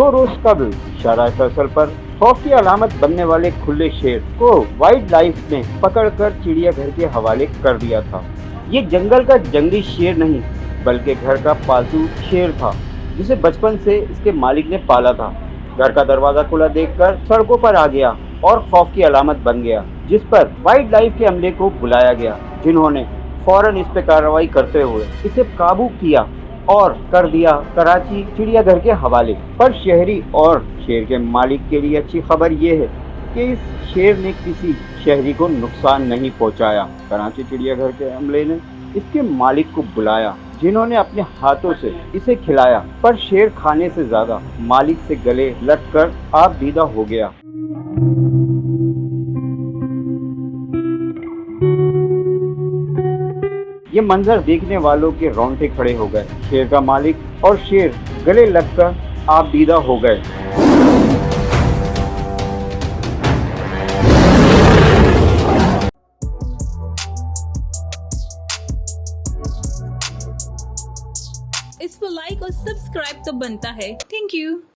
दो रोज कबल शारा फैसल पर खौफ की अलामत बनने वाले खुले शेर को वाइल्ड लाइफ ने पकड़कर चिड़ियाघर के हवाले कर दिया था। ये जंगल का जंगली शेर नहीं बल्कि घर का पालतू शेर था, जिसे बचपन से इसके मालिक ने पाला था। घर का दरवाजा खुला देखकर सड़कों पर आ गया और खौफ की अलामत बन गया, जिस पर वाइल्ड लाइफ के अमले को बुलाया गया, जिन्होंने फौरन इस पे कार्रवाई करते हुए इसे काबू किया और कर दिया कराची चिड़ियाघर के हवाले। पर शहरी और शेर के मालिक के लिए अच्छी खबर ये है कि इस शेर ने किसी शहरी को नुकसान नहीं पहुंचाया। कराची चिड़ियाघर के अमले ने इसके मालिक को बुलाया, जिन्होंने अपने हाथों से इसे खिलाया, पर शेर खाने से ज्यादा मालिक से गले लगकर आप दीदा हो गया। ये मंजर देखने वालों के रोंगटे खड़े हो गए। शेर का मालिक और शेर गले लगकर आप दीदा हो गए। इसको लाइक और सब्सक्राइब तो बनता है। Thank you.